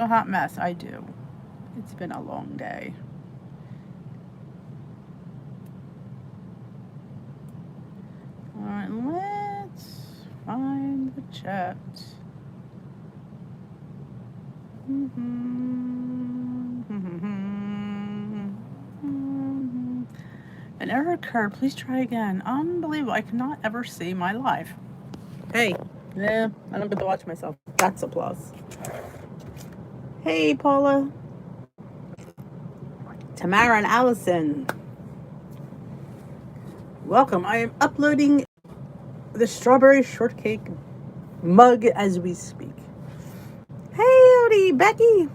a hot mess. I do. It's been a long day. Alright, let's find the chat. An error occurred. Please try again. Unbelievable. I cannot ever see my live. Hey. Yeah, I don't get to watch myself. That's a plus. Hey, Paula. Tamara and Allison. Welcome. I am uploading the strawberry shortcake mug as we speak. Hey, howdy, Becky.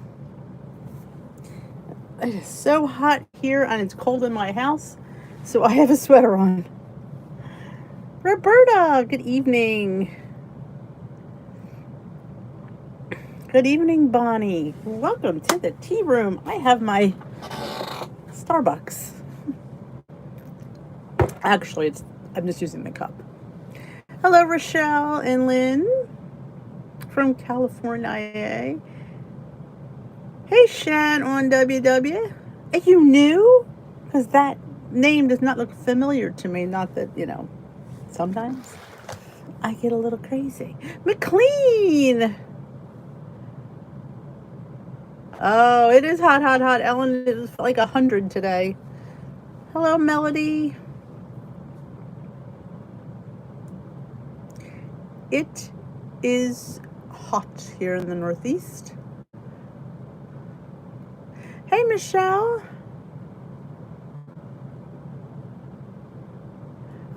It is so hot here and it's cold in my house, so I have a sweater on. Roberta, good evening. Good evening, Bonnie. Welcome to the tea room. I have my Starbucks. Actually, I'm just using the cup. Hello, Rochelle and Lynn from California. Hey, Shan on WW. Are you new? Because that name does not look familiar to me. Not that, sometimes I get a little crazy. McLean. Oh, it is hot, hot, hot. Ellen, it was like 100 today. Hello, Melody. It is hot here in the Northeast. Hey, Michelle.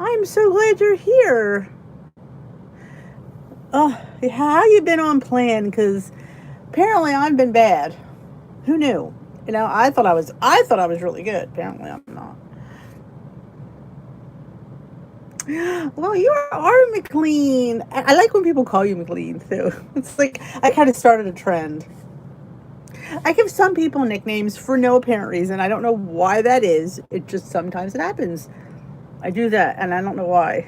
I'm so glad you're here. Oh, how you been on plan? Because apparently I've been bad. Who knew? I thought I was really good. Apparently I'm not. Well, you are McLean. I like when people call you McLean too. It's like I kind of started a trend. I give some people nicknames for no apparent reason. I don't know why that is. It just sometimes it happens. I do that, and I don't know why.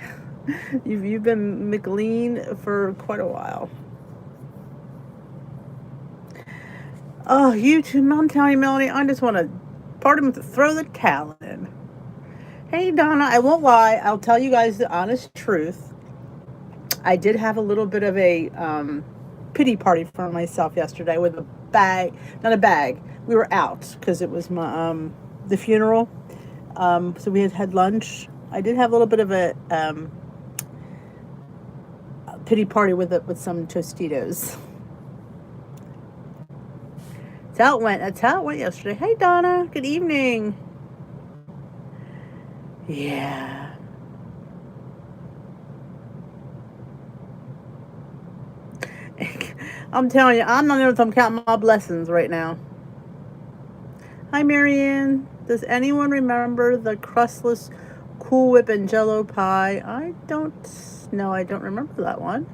You've been McLean for quite a while. Oh, you too, I'm telling you, Melanie. I just want to throw the towel in. Hey, Donna. I won't lie. I'll tell you guys the honest truth. I did have a little bit of a pity party for myself yesterday with a bag. Not a bag. We were out because it was my the funeral. So we had lunch. I did have a little bit of a pity party with some Tostitos. That's how it went yesterday. Hey, Donna. Good evening. Yeah. I'm telling you, I'm not even if I'm counting my blessings right now. Hi, Marianne. Does anyone remember the crustless Cool Whip and Jello pie? I don't remember that one.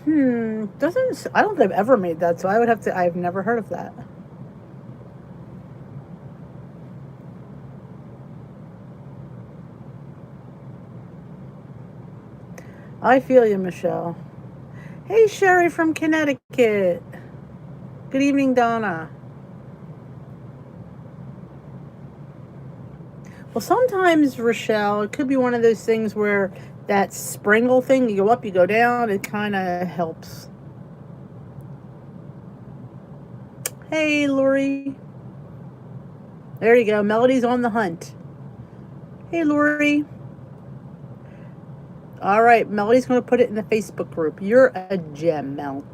I don't think I've ever made that, so I've never heard of that. I feel you, Michelle. Hey, Sherry from Connecticut. Good evening, Donna. Well, sometimes, Rochelle, it could be one of those things where that springle thing, you go up, you go down, it kind of helps. Hey, Lori. There you go. Melody's on the hunt. Hey, Lori. All right, Melody's going to put it in the Facebook group. You're a gem, Mel.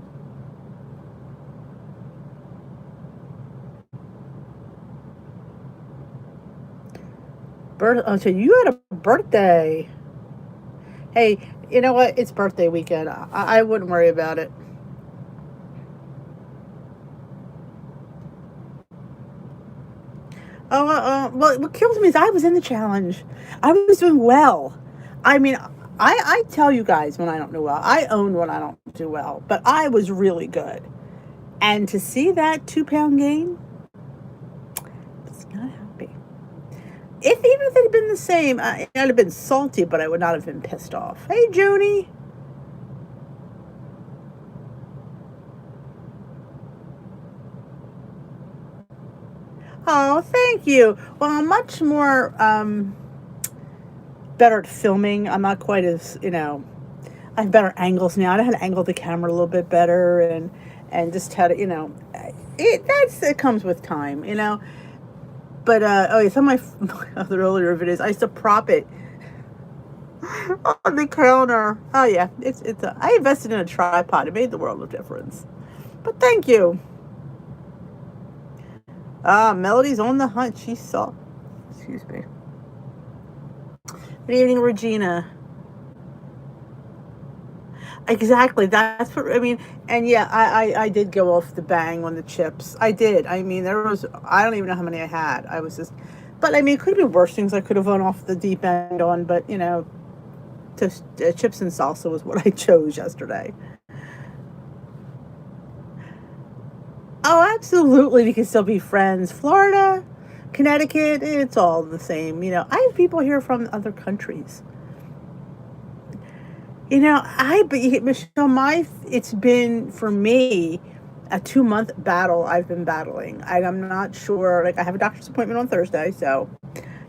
So you had a birthday. Hey, you know what? It's birthday weekend. I wouldn't worry about it. Well, what kills me is I was in the challenge. I was doing well. I mean, I tell you guys when I don't do well. I own when I don't do well. But I was really good. And to see that 2-pound gain, I was not happy. Even if it had been the same, I'd have been salty, but I would not have been pissed off. Hey, Joni. Oh, thank you. Well, I'm much more better at filming. I'm not quite as, I have better angles now. I know how to angle the camera a little bit better, and just how to, it comes with time. But oh yeah, some of my other earlier videos, I used to prop it on the counter. Oh yeah, I invested in a tripod. It made the world of difference. But thank you. Melody's on the hunt. She saw. Excuse me. Good evening, Regina. Exactly. That's what I mean. And yeah, I did go off the bang on the chips. I did. I mean, I don't even know how many I had. I was just, but I mean, it could have been worse things I could have gone off the deep end on, but chips and salsa was what I chose yesterday. Oh, absolutely. We can still be friends. Florida, Connecticut, it's all the same. I have people here from other countries. Michelle, it's been for me a 2 month battle I've been battling. I'm not sure. Like, I have a doctor's appointment on Thursday, so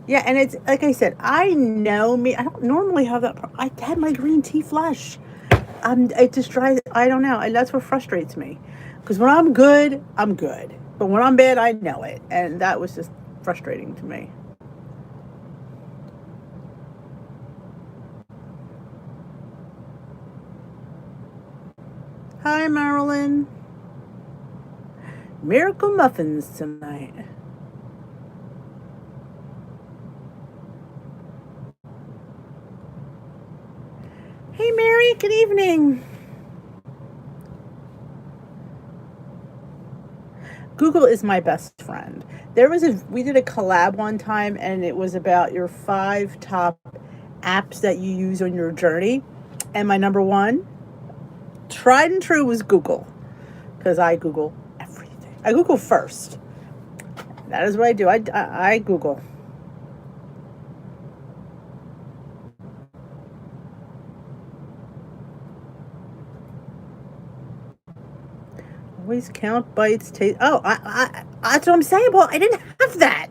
yeah. And it's like I said, I know me. I don't normally have that. I had my green tea flush. It just drives. I don't know, and that's what frustrates me. Because when I'm good, I'm good. But when I'm bad, I know it, and that was just frustrating to me. Hi, Marilyn. Miracle muffins tonight. Hey, Mary. Good evening. Google is my best friend. We did a collab one time, and it was about your 5 top apps that you use on your journey. And my number one, tried and true, was Google, because I Google everything. I Google first. That is what I do. I Google. Always count bites. Taste. Oh, that's what I'm saying. Well, I didn't have that.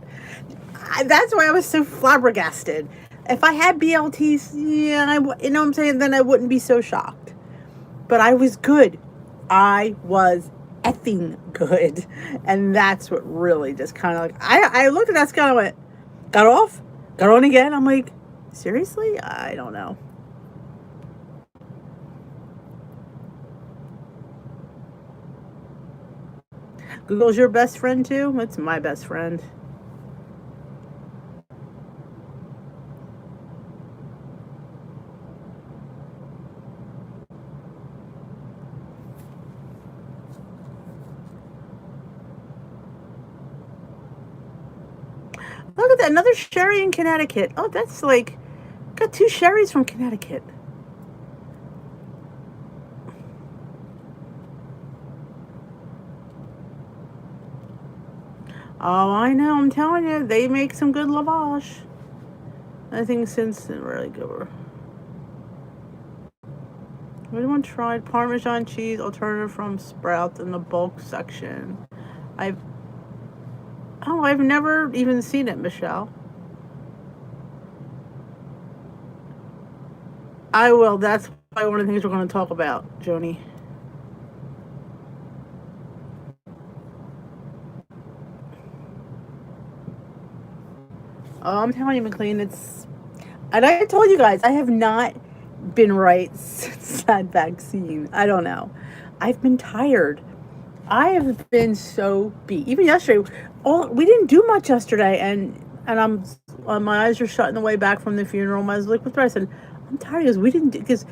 That's why I was so flabbergasted. If I had BLTs, yeah, you know what I'm saying, then I wouldn't be so shocked. But I was good. I was effing good. And that's what really just kind of like, I looked at that scale and went, got off, got on again. I'm like, seriously? I don't know. Google's your best friend too? It's my best friend. Look at that, another Sherry in Connecticut. Oh, that's like, got 2 Sherrys from Connecticut. Oh, I know. I'm telling you, they make some good lavage. I think since really good. Anyone tried Parmesan cheese alternative from Sprouts in the bulk section? I've I've never even seen it, Michelle. I will. That's probably one of the things we're going to talk about, Joni. Oh, I'm telling you, McLean, and I told you guys, I have not been right since that vaccine. I don't know. I've been tired. I have been so beat. Even yesterday, we didn't do much yesterday, and my eyes are shut on the way back from the funeral. I was like, "What's the matter?" I said, "I'm tired because we didn't because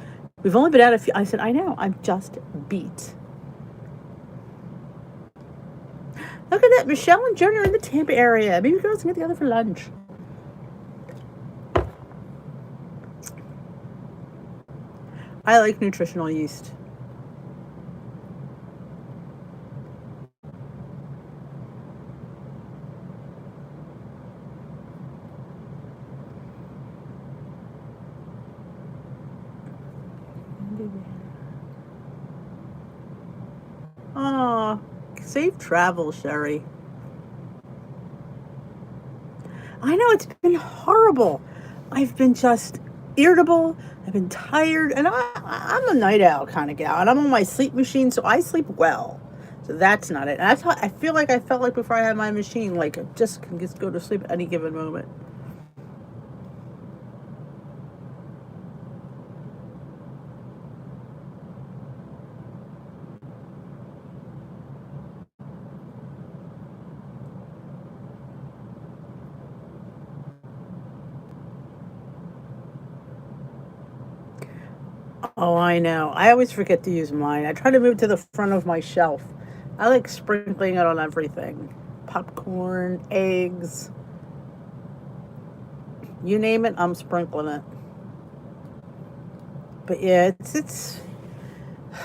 we've only been out a few." I said, "I know. I'm just beat." Look at that, Michelle and Journey are in the Tampa area. Maybe girls can get together for lunch. I like nutritional yeast. Oh, safe travel, Sherry. I know it's been horrible. I've been just irritable. I've been tired, and I'm a night owl kind of gal, and I'm on my sleep machine, so I sleep well. So that's not it. And I feel like I felt like before I had my machine, like I just can just go to sleep at any given moment. Oh, I know. I always forget to use mine. I try to move to the front of my shelf. I like sprinkling it on everything. Popcorn, eggs, you name it, I'm sprinkling it. But yeah, it's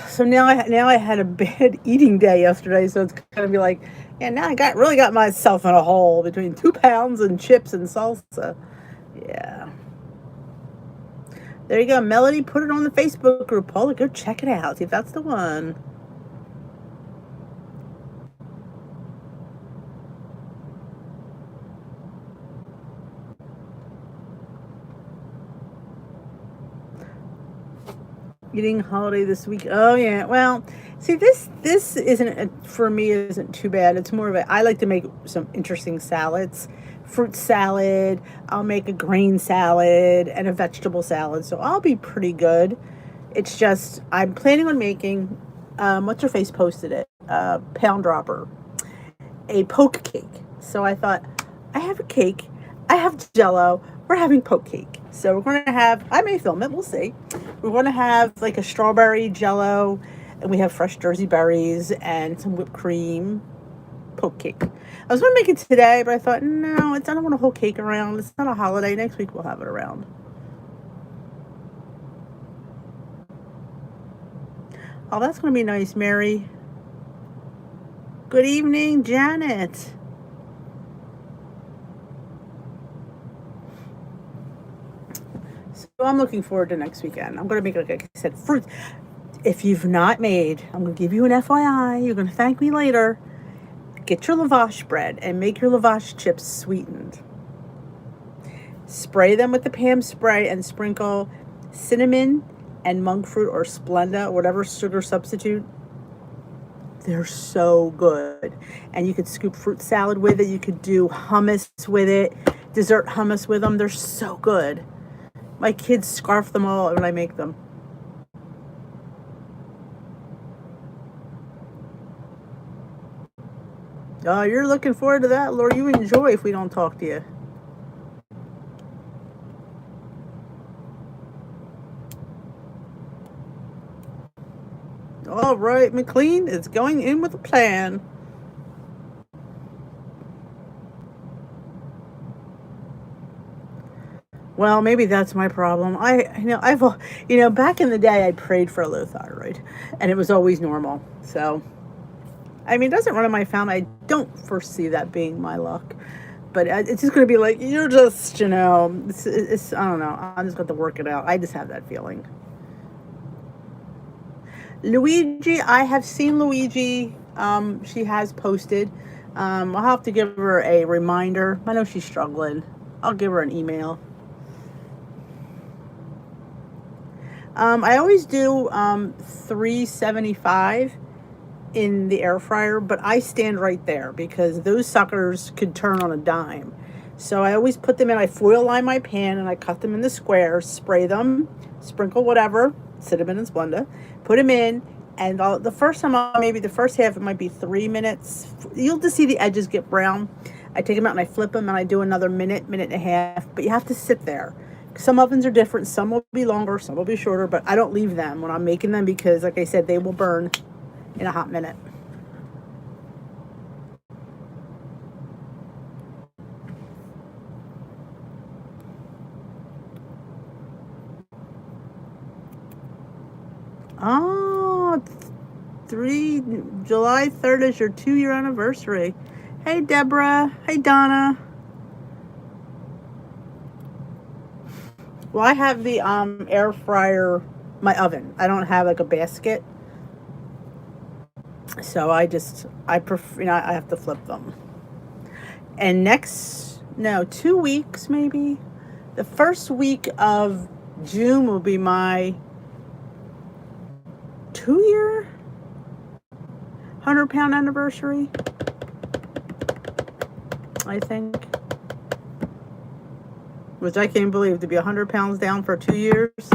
so now I had a bad eating day yesterday, so it's gonna be like, yeah, now I got myself in a hole between 2 pounds and chips and salsa. Yeah. There you go. Melody put it on the Facebook group. Paula, go check it out. See if that's the one. Eating holiday this week. Oh yeah. Well, see this isn't for me isn't too bad. It's more of a I like to make some interesting salads. Fruit salad, I'll make a grain salad and a vegetable salad. So I'll be pretty good. It's just I'm planning on making what's her face posted it? Pound dropper. A poke cake. So I thought, I have a cake, I have jello, we're having poke cake. So we're going to have, I may film it, we'll see. We're going to have like a strawberry jello, and we have fresh Jersey berries and some whipped cream poke cake. I was going to make it today, but I thought, no, I don't want a whole cake around. It's not a holiday. Next week we'll have it around. Oh, that's going to be nice, Mary. Good evening, Janet. So I'm looking forward to next weekend. I'm going to make, like I said, fruit. If you've not made, I'm going to give you an FYI. You're going to thank me later. Get your lavash bread and make your lavash chips sweetened. Spray them with the Pam spray and sprinkle cinnamon and monk fruit or Splenda, whatever sugar substitute. They're so good. And you could scoop fruit salad with it. You could do hummus with it, dessert hummus with them. They're so good. My kids scarf them all when I make them. Oh, you're looking forward to that, Lord. You enjoy if we don't talk to you. All right, McLean is going in with a plan. Well, maybe that's my problem. Back in the day, I prayed for a low thyroid, and it was always normal. So, I mean, it doesn't run in my family. I don't foresee that being my luck. But it's just going to be like, you're just, I don't know. I'm just going to work it out. I just have that feeling. Luigi, I have seen Luigi. She has posted. I'll have to give her a reminder. I know she's struggling. I'll give her an email. I always do 375 in the air fryer, but I stand right there because those suckers could turn on a dime. So I always put them in. I foil line my pan and I cut them into squares, spray them, sprinkle whatever, cinnamon and Splenda, put them in. And the first time, maybe the first half, it might be 3 minutes. You'll just see the edges get brown. I take them out and I flip them and I do another minute, minute and a half. But you have to sit there. Some ovens are different. Some will be longer, some will be shorter. But I don't leave them when I'm making them because, like I said, they will burn in a hot minute. Oh, July 3rd is your 2-year anniversary. Hey, Deborah. Hey, Donna. Well, I have the air fryer, my oven. I don't have like a basket. So I prefer, I have to flip them. And next no, 2 weeks maybe. The first week of June will be my 2-year 100-pound anniversary, I think. Which I can't believe, to be 100 pounds down for 2 years.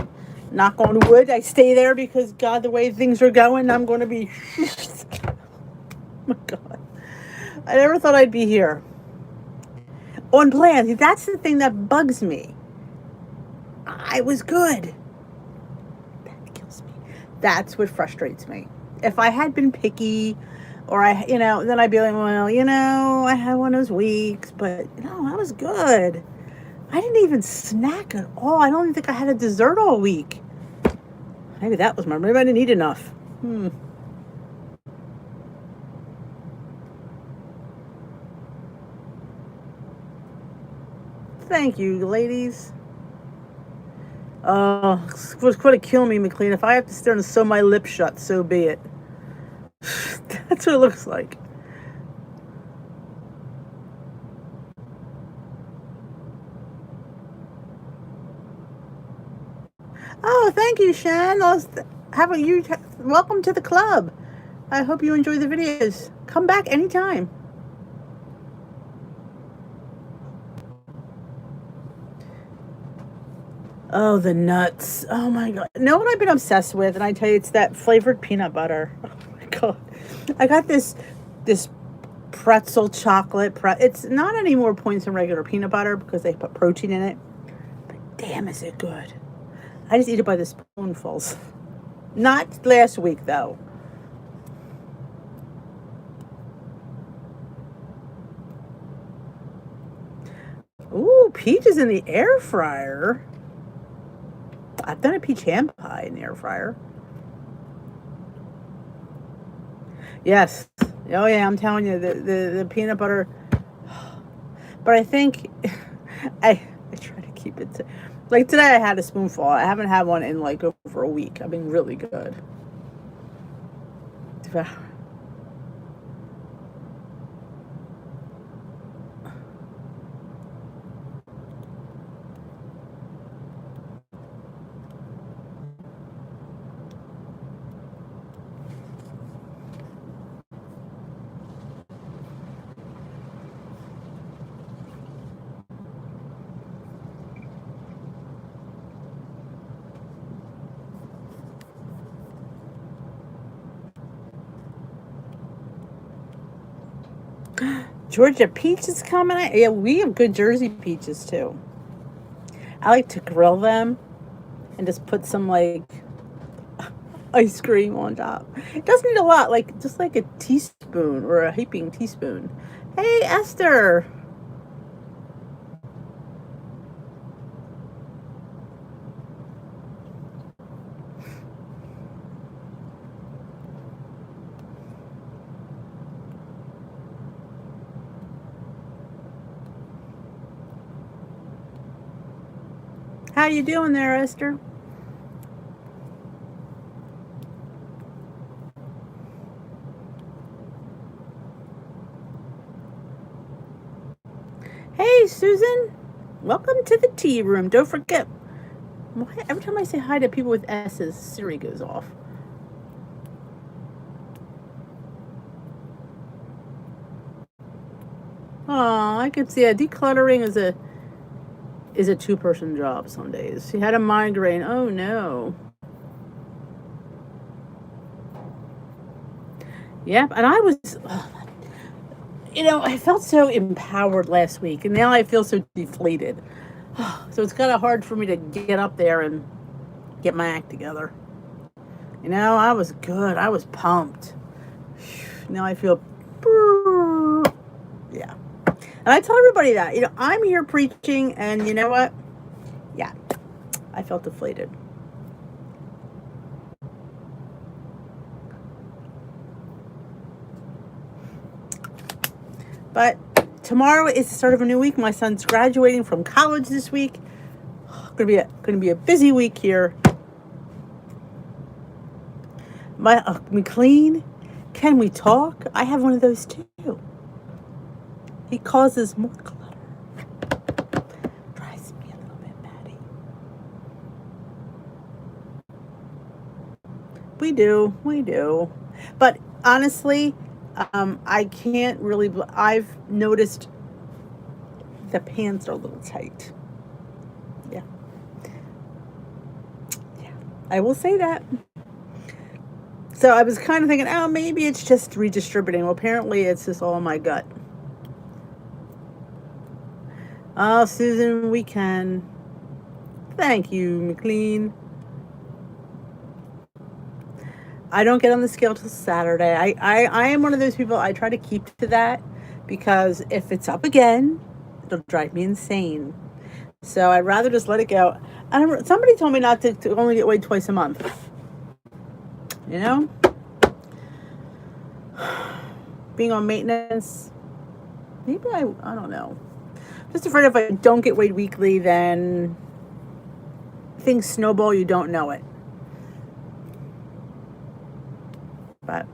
Knock on wood, I stay there because, God, the way things are going, I'm going to be. Oh my God. I never thought I'd be here. On plan. That's the thing that bugs me. I was good. That kills me. That's what frustrates me. If I had been picky, or then I'd be like, well, I had one of those weeks, but no, I was good. I didn't even snack at all. I don't even think I had a dessert all week. Maybe I didn't eat enough. Thank you, ladies. It's going to kill me, McLean. If I have to sit there and sew my lips shut, so be it. That's what it looks like. Oh, thank you, Shan. Welcome to the club. I hope you enjoy the videos. Come back anytime. Oh, the nuts. Oh my God. Know what I've been obsessed with? And I tell you, it's that flavored peanut butter. Oh my God. I got this pretzel chocolate. It's not any more points than regular peanut butter because they put protein in it. But damn, is it good. I just eat it by the spoonfuls. Not last week, though. Ooh, peaches in the air fryer. I've done a peach ham pie in the air fryer. Yes. Oh, yeah, I'm telling you, the peanut butter. But I think I try to keep it like today I had a spoonful. I haven't had one in like over a week. I've been really good. Georgia peaches coming. Yeah, we have good Jersey peaches too. I like to grill them and just put some like ice cream on top. It doesn't need a lot, like just like a teaspoon or a heaping teaspoon. Hey, Esther. How you doing there, Esther? Hey, Susan. Welcome to the tea room. Don't forget. Every time I say hi to people with S's, Siri goes off. Oh, I could see it. Decluttering is a two-person job some days. She had a migraine. Oh no. Yep, and I was, I felt so empowered last week, and now I feel so deflated. So it's kind of hard for me to get up there and get my act together. I was good. I was pumped. Now I feel, yeah. And I tell everybody that, I'm here preaching, and you know what? Yeah, I felt deflated. But tomorrow is the start of a new week. My son's graduating from college this week. Going to be a busy week here. McLean, can we talk? I have one of those too. He causes more clutter. We do. We do. But honestly, I can't really. I've noticed the pants are a little tight. Yeah. Yeah. I will say that. So I was kind of thinking, oh, maybe it's just redistributing. Well, apparently it's just all my gut. Oh, Susan, we can. Thank you, McLean. I don't get on the scale till Saturday. I am one of those people, I try to keep to that because if it's up again, it'll drive me insane. So I'd rather just let it go. Somebody told me not to only get weighed twice a month. You know? Being on maintenance. Maybe I don't know. Just afraid if I don't get weighed weekly, then things snowball, you don't know it. But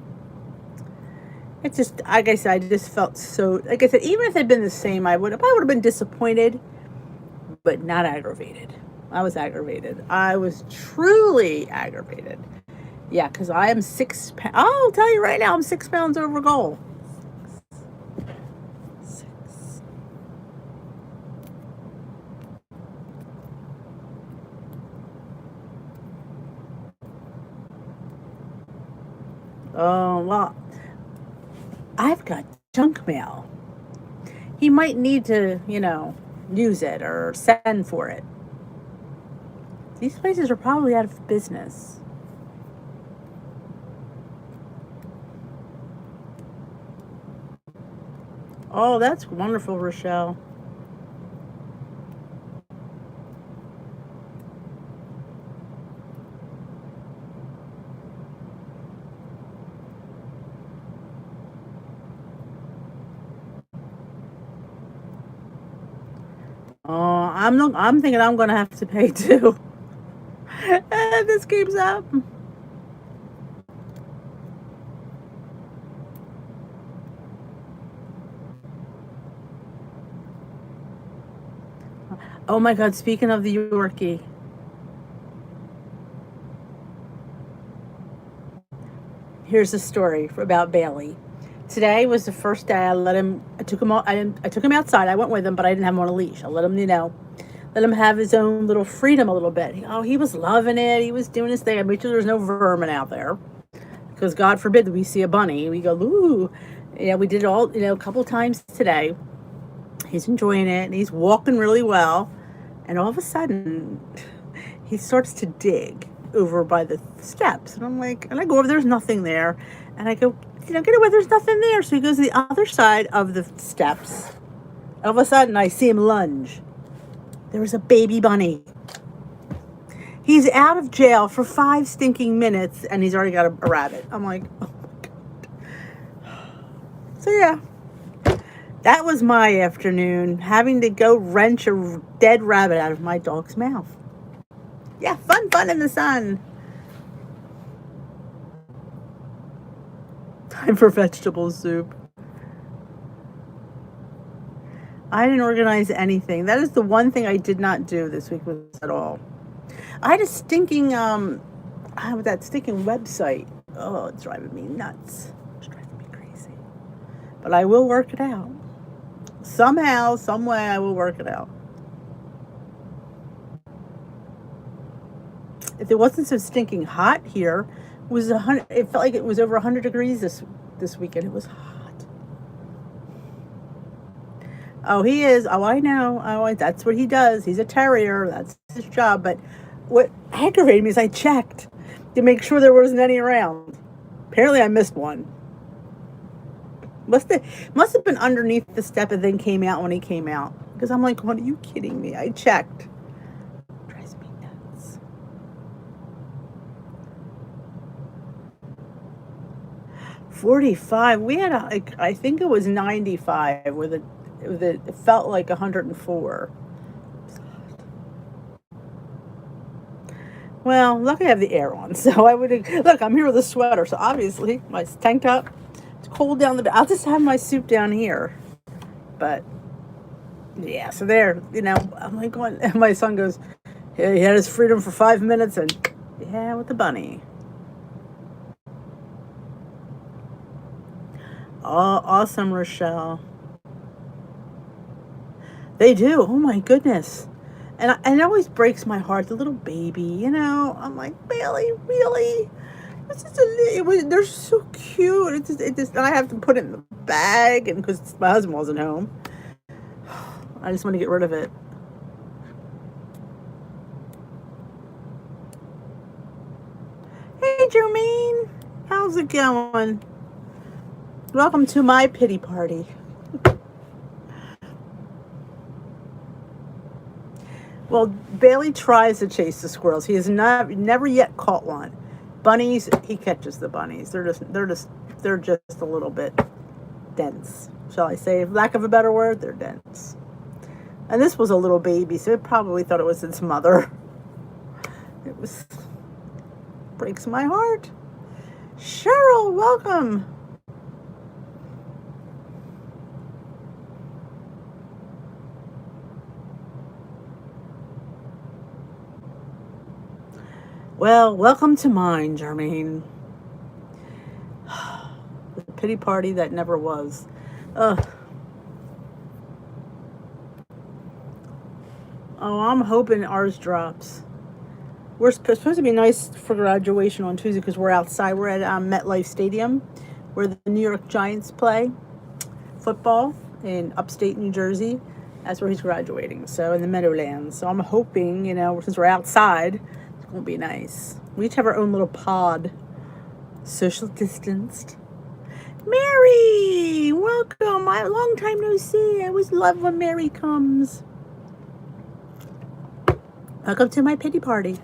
it's just, like I said, I just felt so, like I said, even if it had been the same, I would have been disappointed, but not aggravated. I was aggravated. I was truly aggravated. Yeah, because I am 6 pounds. I'll tell you right now, I'm 6 pounds over goal. Six. Oh, well, I've got junk mail. He might need to, use it or send for it. These places are probably out of business. Oh, that's wonderful, Rochelle. Oh, I'm thinking I'm gonna have to pay too. This keeps up. Oh my God! Speaking of the Yorkie, here's a story about Bailey. Today was the first day I let him. I took him. I took him outside. I went with him, but I didn't have him on a leash. I let him, let him have his own little freedom a little bit. He was loving it. He was doing his thing. I made sure there was no vermin out there, because God forbid that we see a bunny. We go, ooh. Yeah, we did it all, a couple times today. He's enjoying it, and he's walking really well. And all of a sudden, he starts to dig over by the steps. And I'm like, and I go over, there's nothing there. And I go, get away, there's nothing there. So he goes to the other side of the steps. All of a sudden, I see him lunge. There was a baby bunny. He's out of jail for 5 stinking minutes, and he's already got a rabbit. I'm like, oh my God. So yeah, that was my afternoon, having to go wrench a dead rabbit out of my dog's mouth. Yeah, fun in the sun. Time for vegetable soup. I didn't organize anything. That is the one thing I did not do this week at all. I had a stinking, that stinking website. Oh, it's driving me nuts. It's driving me crazy. But I will work it out. Somehow, some way, I will work it out. If it wasn't so stinking hot here, it felt like it was over 100 degrees this weekend. It was hot. Oh, he is. Oh, I know. Oh, that's what he does. He's a terrier. That's his job. But what aggravated me is I checked to make sure there wasn't any around. Apparently, I missed one. Must have been underneath the step and then came out when he came out. Because I'm like, what, are you kidding me? I checked. Drives me nuts. $45. We had I think it was 95 with it felt like 104. Well, luckily I have the air on, so I would look. I'm here with a sweater, so obviously my tank top. It's cold down the. I'll just have my soup down here, but yeah. So there, I'm like going. And my son goes, yeah, he had his freedom for 5 minutes, and yeah, with the bunny. Oh, awesome, Rochelle. They do. Oh my goodness. And it always breaks my heart. The little baby, I'm like, Bailey, really? It's just they're so cute. It just, I have to put it in the bag, and because my husband wasn't home, I just want to get rid of it. Hey, Jermaine, how's it going? Welcome to my pity party. Well, Bailey tries to chase the squirrels. He has never yet caught one. Bunnies, he catches the bunnies. They're just a little bit dense. Shall I say, lack of a better word, they're dense. And this was a little baby, so it probably thought it was its mother. It was breaks my heart. Cheryl, welcome. Well, welcome to mine, Jermaine. The pity party that never was. Ugh. Oh, I'm hoping ours drops. We're supposed to be nice for graduation on Tuesday because we're outside. We're at MetLife Stadium where the New York Giants play football in upstate New Jersey. That's where he's graduating. So in the Meadowlands. So I'm hoping, since we're outside, it's going to be nice. We each have our own little pod, social distanced. Mary, welcome. Long time no see. I always love when Mary comes. Welcome to my pity party.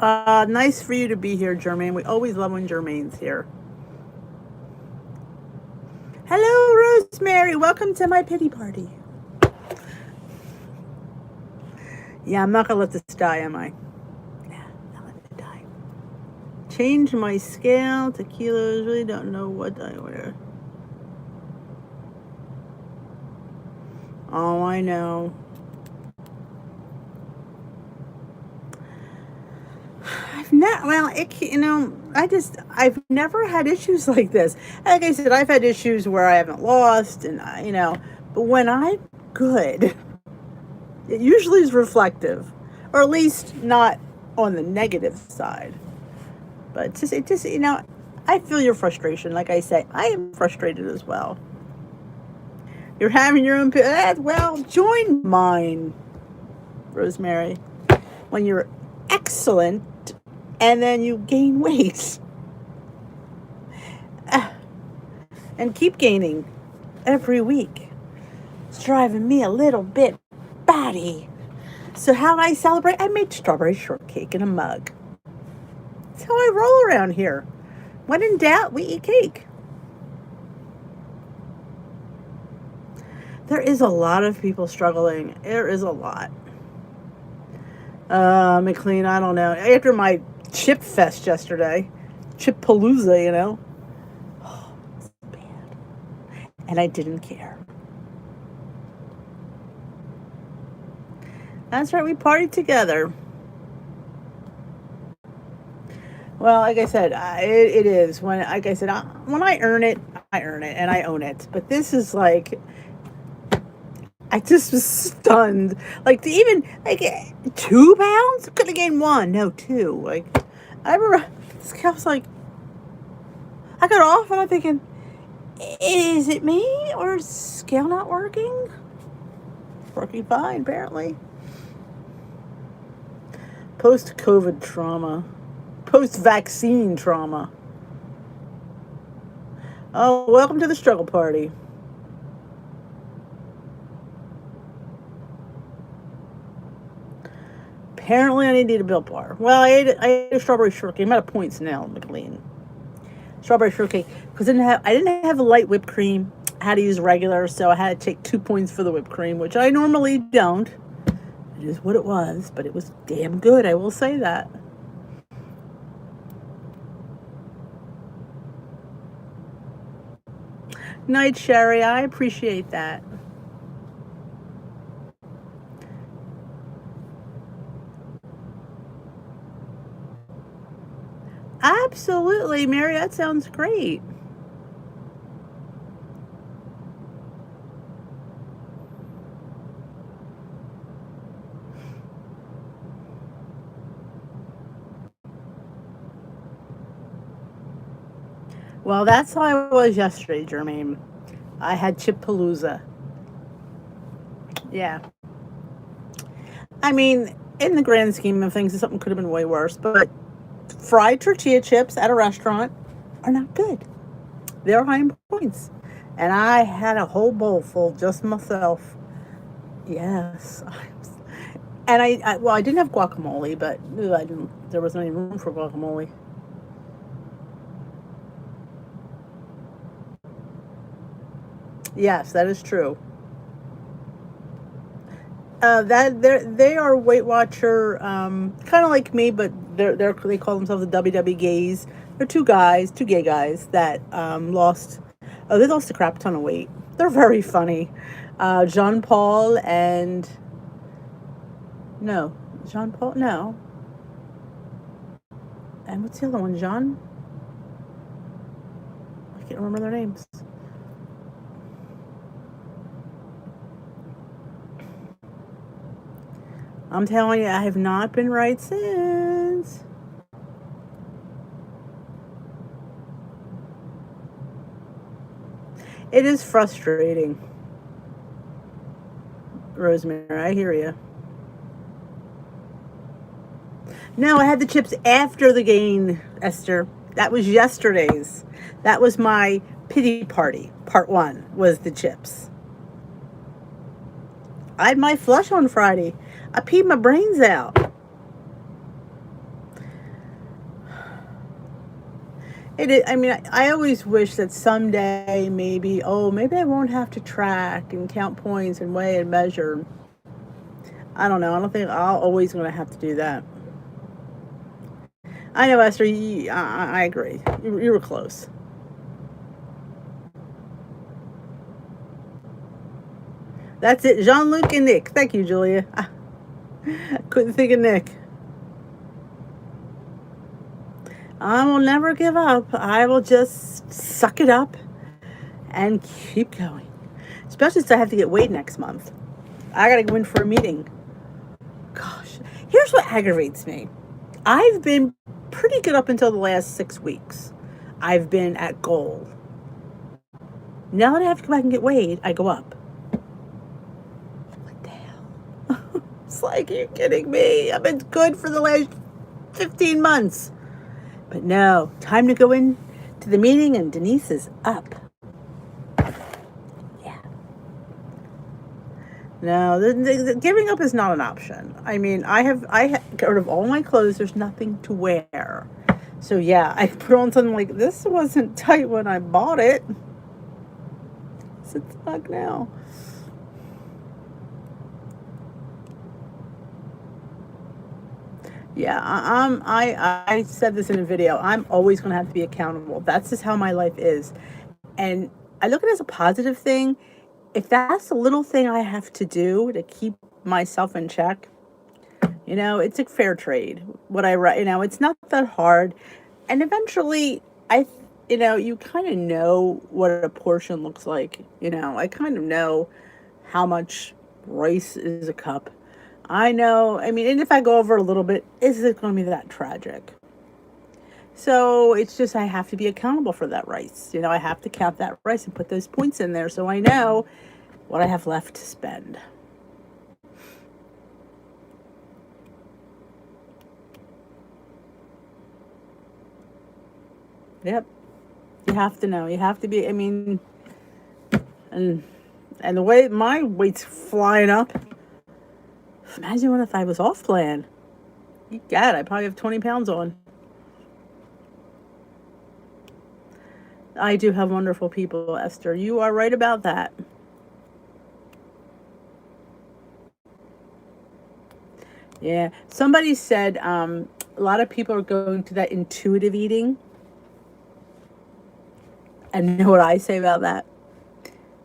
Nice for you to be here, Jermaine. We always love when Jermaine's here. Hello, Rosemary. Welcome to my pity party. Yeah, I'm not going to let this die, am I? Yeah, not let it die. Change my scale to kilos. Really don't know what I order. Oh, I know. I've never had issues like this. Like I said, I've had issues where I haven't lost, and but when I'm good, it usually is reflective, or at least not on the negative side. But I feel your frustration. Like I say, I am frustrated as well. You're having your own, well, join mine, Rosemary. When you're excellent and then you gain weight. And keep gaining every week. It's driving me a little bit batty. So how I celebrate? I made strawberry shortcake in a mug. That's how I roll around here. When in doubt, we eat cake. There is a lot of people struggling. There is a lot. McLean, I don't know. After my Chip Fest yesterday, Chip Palooza, oh, it's bad. And I didn't care. That's right, we partied together. Well, like I said, it is. When I earn it, and I own it. But this is like, I just was stunned. Like, to even, 2 pounds? Could have gained 1. No, 2. Like, I remember, this guy was like, I got off and I'm thinking, is it me or is scale not working? It's working fine, apparently. Post-COVID trauma. Post-vaccine trauma. Oh, welcome to the struggle party. Apparently, I need a Built Bar. Well, I ate a strawberry shortcake. I'm at a points now, McLean. Strawberry shortcake because I didn't have a light whipped cream. I had to use regular, so I had to take 2 points for the whipped cream, which I normally don't. It is what it was, but it was damn good. I will say that. Night, Sherry. I appreciate that. Absolutely, Mary. That sounds great. Well, that's how I was yesterday, Jermaine. I had Chipalooza. Yeah. I mean, in the grand scheme of things, something could have been way worse, but fried tortilla chips at a restaurant are not good. They're high in points. And I had a whole bowl full just myself. Yes. And well, I didn't have guacamole, but I didn't, there wasn't any room for guacamole. Yes, that is true. That they are Weight Watcher, kind of like me, but they call themselves the WW gays. They're two guys, two gay guys that lost. Oh, they lost a crap ton of weight. They're very funny. Jean Paul and no, Jean Paul no, and what's the other one? Jean. I can't remember their names. I'm telling you, I have not been right since. It is frustrating, Rosemary. I hear you. No, I had the chips after the gain, Esther. That was yesterday's. That was my pity party. Part one was the chips. I had my flush on Friday. I peed my brains out. I mean, I always wish that someday maybe I won't have to track and count points and weigh and measure. I don't know. I don't think I'll always going to have to do that. I know, Esther. I agree. You were close. That's it. Jean-Luc and Nick. Thank you, Julia. Couldn't think of Nick. I will never give up. I will just suck it up and keep going. Especially since I have to get weighed next month. I gotta go in for a meeting. Gosh, here's what aggravates me. I've been pretty good up until the last 6 weeks. I've been at goal. Now that I have to go back and get weighed, I go up. What the hell? It's like, you're kidding me. I've been good for the last 15 months. But no, time to go in to the meeting and Denise is up. Yeah. No, the giving up is not an option. I mean, I got rid of all my clothes. There's nothing to wear. So yeah, I put on something like, this wasn't tight when I bought it. It's snug now. Yeah, I said this in a video. I'm always going to have to be accountable. That's just how my life is. And I look at it as a positive thing. If that's a little thing I have to do to keep myself in check, it's a fair trade. What I write, it's not that hard. And eventually, you kind of know what a portion looks like. I kind of know how much rice is a cup. I know, and if I go over a little bit, is it going to be that tragic? So it's just, I have to be accountable for that rice. I have to count that rice and put those points in there so I know what I have left to spend. Yep. You have to know. You have to be, and the way my weight's flying up, imagine if I was off plan. God, I probably have 20 pounds on. I do have wonderful people, Esther. You are right about that. Yeah. Somebody said a lot of people are going to that intuitive eating. And you know what I say about that?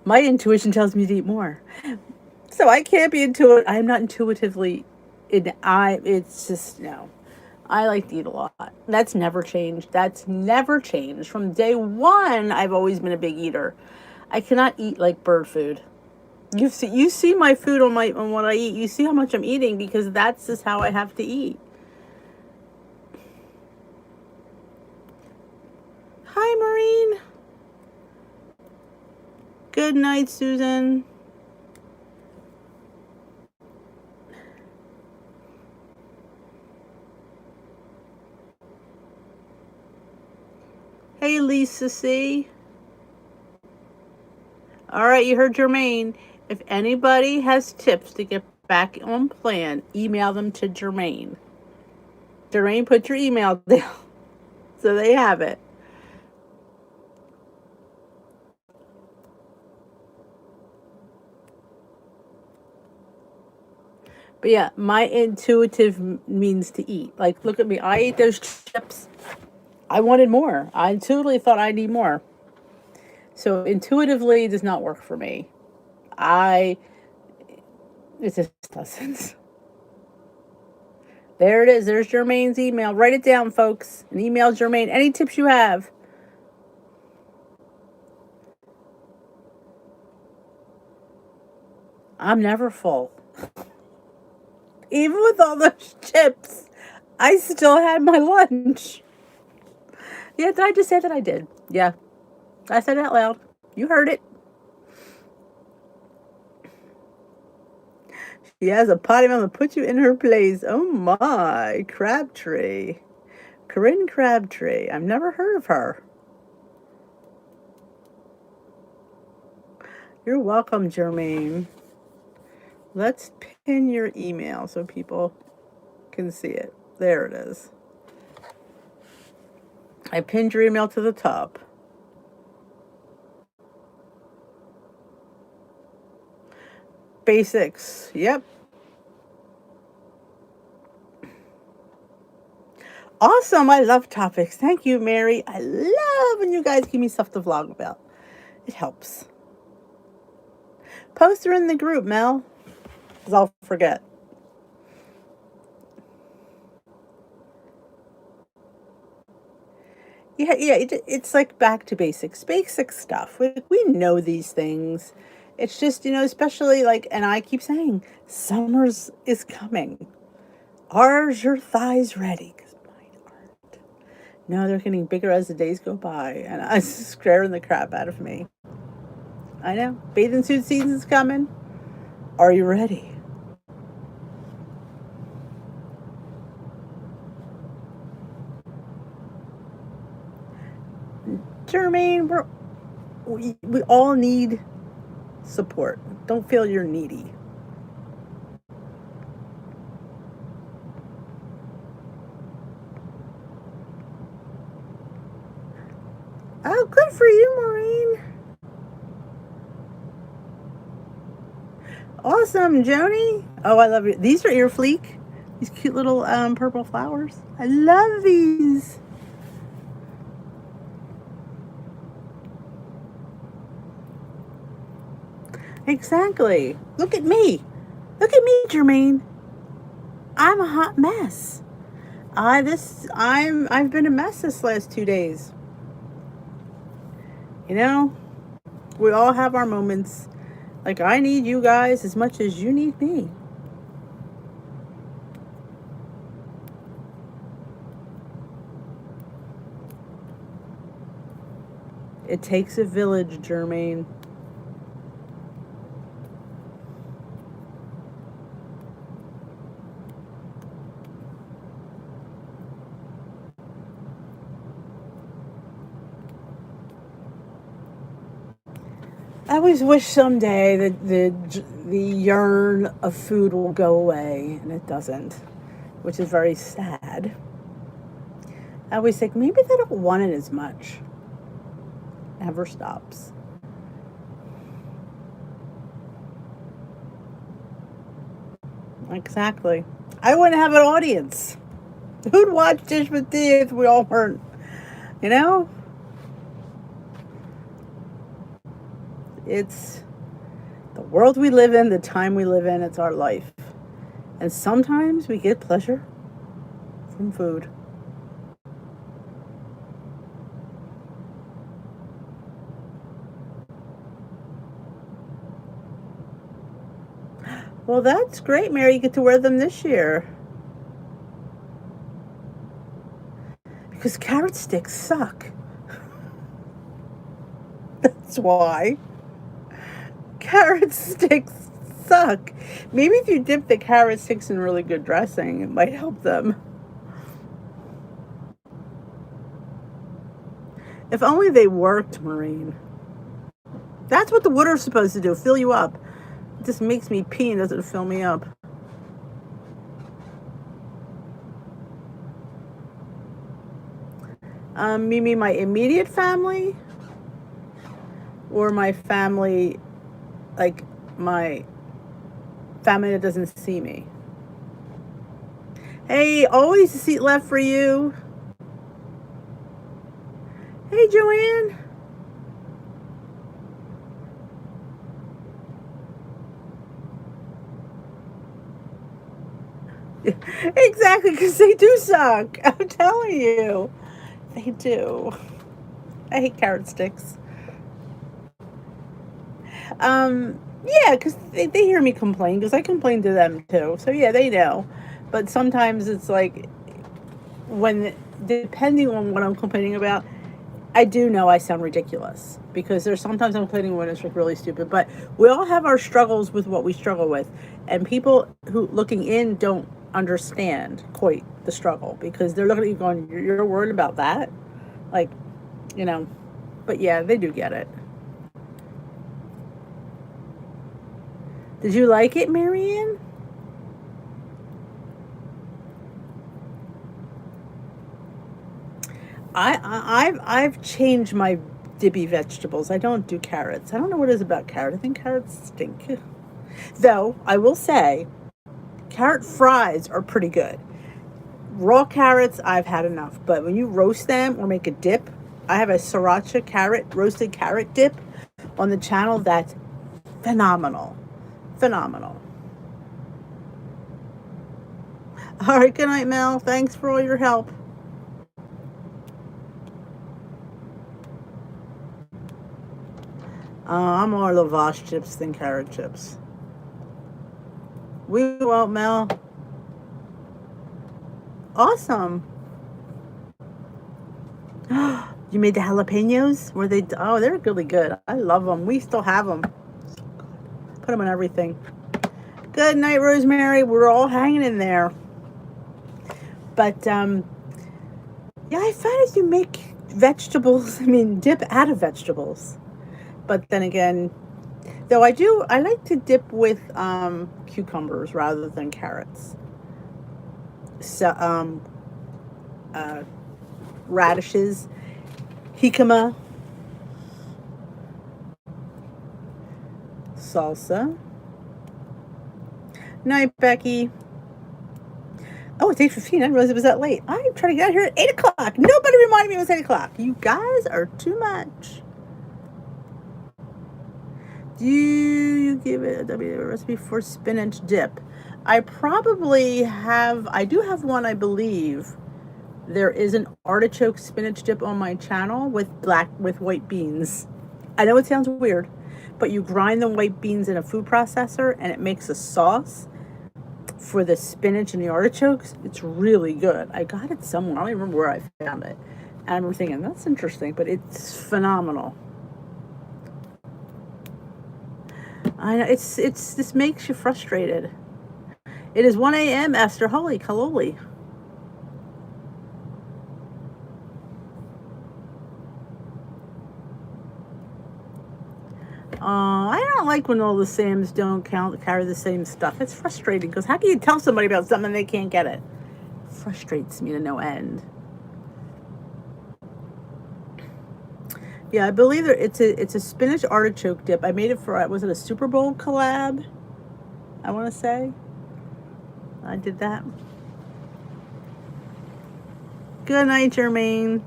My intuition tells me to eat more. So I can't be intuitive. I'm not intuitively. It's just no. I like to eat a lot. That's never changed. That's never changed. From day one, I've always been a big eater. I cannot eat like bird food. You see my food on what I eat. You see how much I'm eating because that's just how I have to eat. Hi, Maureen. Good night, Susan. Hey, Lisa C. All right, you heard Jermaine. If anybody has tips to get back on plan, email them to Jermaine. Jermaine, put your email down so they have it. But yeah, my intuitive means to eat. Like, look at me. I ate those chips. I wanted more. I intuitively thought I need more. So intuitively it does not work for me. I it just doesn't. There it is. There's Jermaine's email. Write it down, folks, and email Jermaine any tips you have. I'm never full. Even with all those chips, I still had my lunch. Yeah, did I just say that I did? Yeah. I said it out loud. You heard it. She has a potty mouth to put you in her place. Oh my. Crabtree. Corinne Crabtree. I've never heard of her. You're welcome, Jermaine. Let's pin your email so people can see it. There it is. I pinned your email to the top. Basics. Yep. Awesome. I love topics. Thank you, Mary. I love when you guys give me stuff to vlog about. It helps. Post her in the group, Mel, because I'll forget. Yeah, it's like back to basics. Basic stuff. We know these things. It's just, especially like, and I keep saying, summer's is coming. Are your thighs ready? Because mine aren't. No, they're getting bigger as the days go by, and it's scaring the crap out of me. I know. Bathing suit season's coming. Are you ready? Jermaine, we all need support. Don't feel you're needy. Oh, good for you, Maureen. Awesome, Joni. Oh, I love it. These are ear fleek. These cute little purple flowers. I love these. Exactly. Look at me. Look at me, Jermaine. I'm a hot mess. I've been a mess this last 2 days. We all have our moments. Like, I need you guys as much as you need me. It takes a village, Jermaine. I always wish someday that the yearn of food will go away, and it doesn't, which is very sad. I always think maybe they don't want it as much. Never stops. Exactly. I wouldn't have an audience. Who'd watch Dish with Tea if we all weren't? You know? It's the world we live in, the time we live in, it's our life. And sometimes we get pleasure from food. Well, that's great, Mary. You get to wear them this year. Because carrot sticks suck. That's why. Carrot sticks suck. Maybe if you dip the carrot sticks in really good dressing, it might help them. If only they worked, Maureen. That's what the water's supposed to do, fill you up. It just makes me pee and doesn't fill me up. Mimi, my immediate family? Or my family, like my family that doesn't see me? Hey, always a seat left for you. Hey, Joanne. Exactly, because they do suck. I'm telling you. They do. I hate carrot sticks. Yeah, because they hear me complain, because I complain to them too. So yeah, they know. But sometimes it's like, when, depending on what I'm complaining about, I do know I sound ridiculous, because there's sometimes I'm complaining when it's like really stupid. But we all have our struggles with what we struggle with, and people who looking in don't understand quite the struggle, because they're looking at you going, "You're worried about that?" Like, you know. But yeah, they do get it. Did you like it, Marianne? I've changed my dippy vegetables. I don't do carrots. I don't know what it is about carrot. I think carrots stink. Though I will say, carrot fries are pretty good. Raw carrots, I've had enough. But when you roast them or make a dip, I have a sriracha roasted carrot dip on the channel that's phenomenal. Phenomenal. All right, good night, Mel. Thanks for all your help. I'm more lavash chips than carrot chips. We won't, Mel. Awesome. You made the jalapenos? Were they? Oh, they're really good. I love them. We still have them. So good. Put them on everything. Good night, Rosemary. We're all hanging in there. But yeah, I find as you make vegetables, dip out of vegetables. But then again, though I like to dip with cucumbers rather than carrots. So radishes, jicama, salsa. Night, Becky. Oh, it's 8:15. I didn't realize it was that late. I'm trying to get out here at 8 o'clock. Nobody reminded me it was 8 o'clock. You guys are too much. Do you give it a recipe for spinach dip? I do have one, I believe. There is an artichoke spinach dip on my channel with white beans. I know it sounds weird, but you grind the white beans in a food processor and it makes a sauce for the spinach and the artichokes. It's really good. I got it somewhere. I don't even remember where I found it. And I remember thinking, that's interesting, but it's phenomenal. I know, it's this makes you frustrated. It is 1 a.m. Esther. Holy kaloli. I don't like when all the Sams don't carry the same stuff. It's frustrating, because how can you tell somebody about something and they can't get it? Frustrates me to no end. Yeah, I believe it's a spinach artichoke dip. I made it for, was it a Super Bowl collab? I want to say. I did that. Good night, Jermaine.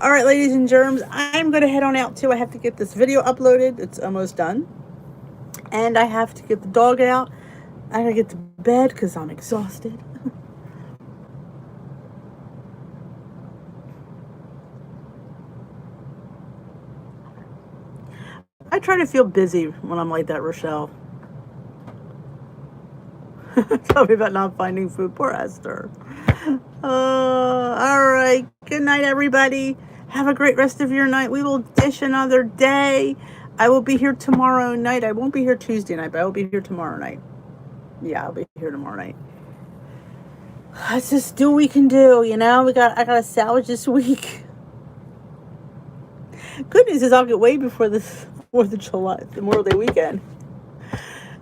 All right, ladies and germs, I'm going to head on out too. I have to get this video uploaded. It's almost done. And I have to get the dog out. I got to get to bed because I'm exhausted. try to feel busy when I'm like that, Rochelle. Tell me about not finding food. Poor Esther. All right. Good night, everybody. Have a great rest of your night. We will dish another day. I will be here tomorrow night. I won't be here Tuesday night, but I will be here tomorrow night. Yeah, I'll be here tomorrow night. Let's just do what we can do, you know? I gotta salvage this week. Good news is I'll get way before this 4th of July, Memorial Day weekend.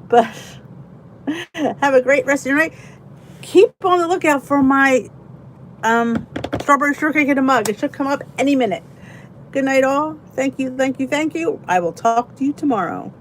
But have a great rest of your night. Keep on the lookout for my strawberry shortcake in a mug. It should come up any minute. Good night, all. Thank you, thank you, thank you. I will talk to you tomorrow.